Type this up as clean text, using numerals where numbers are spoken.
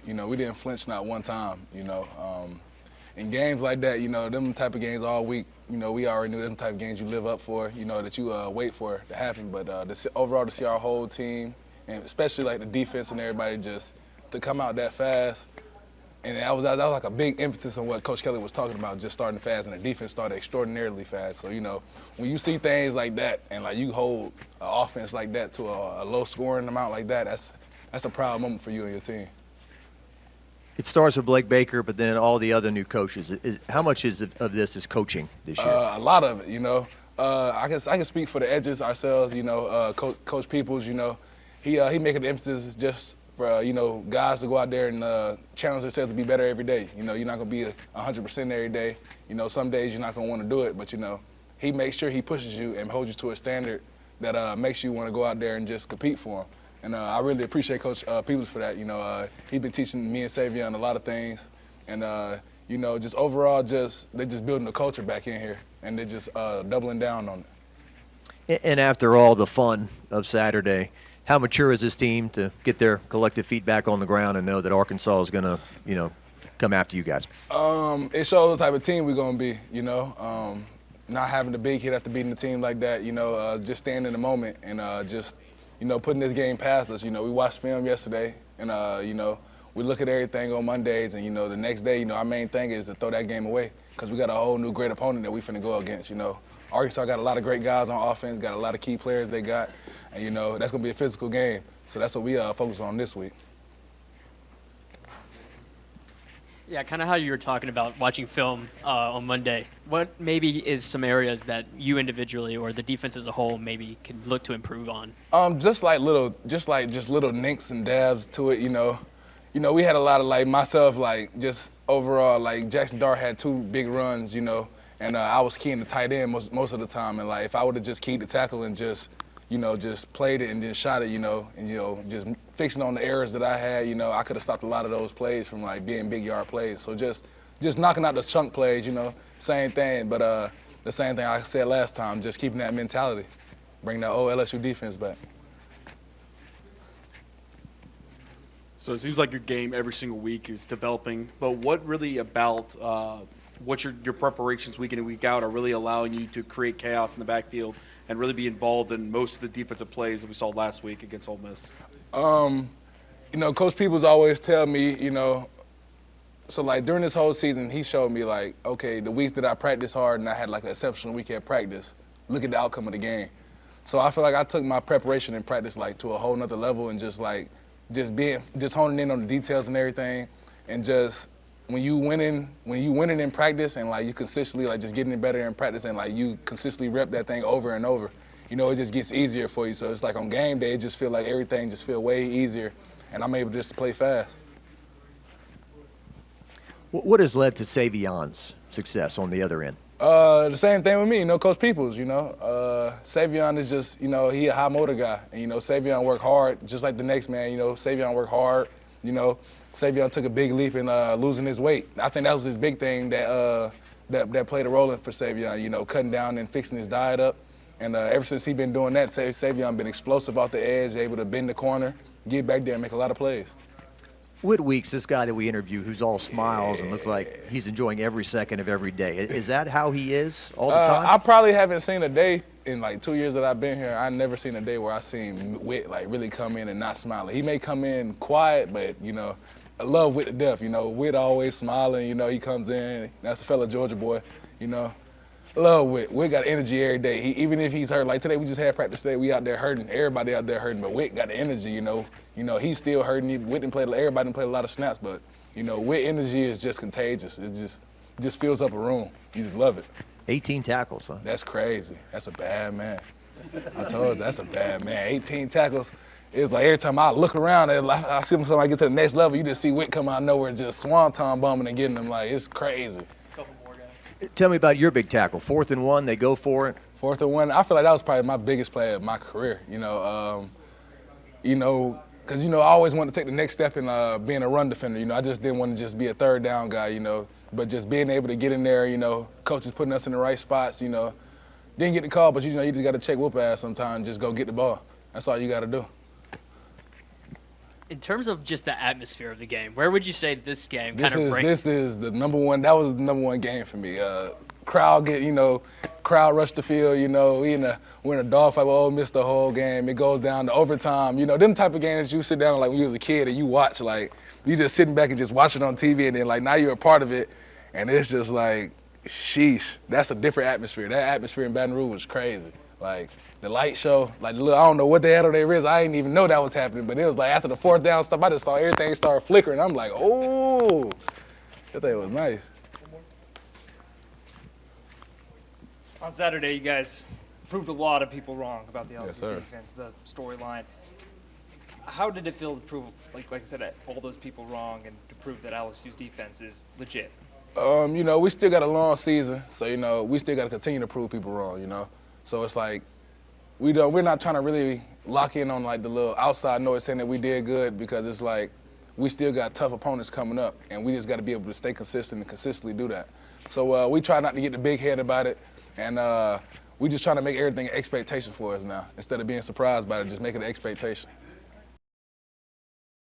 You know, we didn't flinch not one time. In games like that, them type of games all week, we already knew them type of games you live up for, that you wait for to happen. But overall, to see our whole team, and especially like the defense and everybody just to come out that fast, and that was like a big emphasis on what Coach Kelly was talking about, just starting fast, and the defense started extraordinarily fast. So, when you see things like that and like you hold an offense like that to a low scoring amount like that, that's a proud moment for you and your team. It starts with Blake Baker, but then all the other new coaches. How much of this is coaching this year? A lot of it, I can speak for the edges ourselves. Coach Peoples, he making the emphasis just for guys to go out there and challenge themselves to be better every day. You're not gonna be 100% every day. Some days you're not gonna want to do it, but he makes sure he pushes you and holds you to a standard that makes you want to go out there and just compete for him. And I really appreciate Coach Peoples for that. He's been teaching me and Savion a lot of things. And, just overall, they're just building the culture back in here. And they're just doubling down on it. And after all the fun of Saturday, how mature is this team to get their collective feet back on the ground and know that Arkansas is going to, come after you guys? It shows the type of team we're going to be, not having the big hit after beating the team like that, just staying in the moment and putting this game past us. We watched film yesterday, and, we look at everything on Mondays, and, the next day, our main thing is to throw that game away because we got a whole new great opponent that we finna go against, Arkansas got a lot of great guys on offense, got a lot of key players they got, and, that's going to be a physical game. So that's what we focus on this week. Yeah, kind of how you were talking about watching film on Monday. What maybe is some areas that you individually or the defense as a whole maybe can look to improve on? Just little nicks and dabs to it. We had a lot of myself just overall Jackson Dart had 2 big runs. And I was keying the tight end most of the time. And if I would have just keyed the tackle and just played it and then shot it, and just fixing on the errors that I had, I could have stopped a lot of those plays from being big yard plays. So just knocking out the chunk plays, same thing. But the same thing I said last time, just keeping that mentality, bring that old LSU defense back. So it seems like your game every single week is developing, but what really about what your preparations week in and week out are really allowing you to create chaos in the backfield and really be involved in most of the defensive plays that we saw last week against Ole Miss? Coach Peoples always tell me, so during this whole season, he showed me okay, the weeks that I practiced hard and I had an exceptional week at practice, look at the outcome of the game. So I feel like I took my preparation and practice to a whole nother level and just honing in on the details and everything, and just when you winning in practice and you consistently just getting it better in practice and you consistently rep that thing over and over, it just gets easier for you. So it's on game day, it just feel like everything just feel way easier, and I'm able just to play fast. What has led to Savion's success on the other end? The same thing with me, Coach Peoples, Savion is just, he a high motor guy. And, Savion work hard, just like the next man, Savion work hard. Savion took a big leap in losing his weight. I think that was his big thing that played a role in for Savion, cutting down and fixing his diet up. And ever since he been doing that, Savion been explosive off the edge, able to bend the corner, get back there and make a lot of plays. Whit Weeks, this guy that we interview who's all smiles and looks like he's enjoying every second of every day. Is that how he is all the time? I probably haven't seen a day in 2 years that I've been here. I never seen a day where I seen Whit really come in and not smiling. He may come in quiet, but I love Whit to death. Whit always smiling. He comes in. That's a fellow Georgia boy. I love Whit. Whit got energy every day. Even if he's hurt, today we just had practice today. We out there hurting. Everybody out there hurting, but Whit got the energy. He's still hurting. Whit didn't play. Everybody didn't play a lot of snaps, but Whit energy is just contagious. It just fills up a room. You just love it. 18 tackles, huh? That's crazy. That's a bad man. I told you, that's a bad man. 18 tackles. It's every time I look around, I see somebody get to the next level, you just see Whit come out of nowhere, just swanton bombing and getting them. It's crazy. Couple more guys. Tell me about your big tackle. 4th and 1, they go for it. 4th and 1. I feel like that was probably my biggest play of my career. Because, I always wanted to take the next step in being a run defender. I just didn't want to just be a third down guy, But just being able to get in there, coaches putting us in the right spots, didn't get the call, but, you just got to check whoop ass sometimes, just go get the ball. That's all you got to do. In terms of just the atmosphere of the game, where would you say this game This kind of ranks? this is the number one. That was the number one game for me. Crowd crowd rush the field. We're in a dogfight with Ole Miss the whole game. It goes down to overtime. Them type of games that you sit down like when you was a kid and you watch, like you just sitting back and just watch it on TV, and then like now you're a part of it, and it's just like, sheesh, that's a different atmosphere. That atmosphere in Baton Rouge was crazy. Like the light show, like I don't know what they had on their wrists. I didn't even know that was happening, but it was like after the fourth down stuff, I just saw everything start flickering. I'm like, oh, that thing was nice. On Saturday, you guys proved a lot of people wrong about the LSU Yes, sir. defense, the storyline. How did it feel to prove, like I said, all those people wrong and to prove that LSU's defense is legit? We still got a long season, so we still got to continue to prove people wrong. So it's like we're not trying to really lock in on like the little outside noise saying that we did good, because it's like we still got tough opponents coming up, and we just got to be able to stay consistent and consistently do that. So we try not to get the big head about it, and we just trying to make everything an expectation for us now instead of being surprised by it. Just make it an expectation.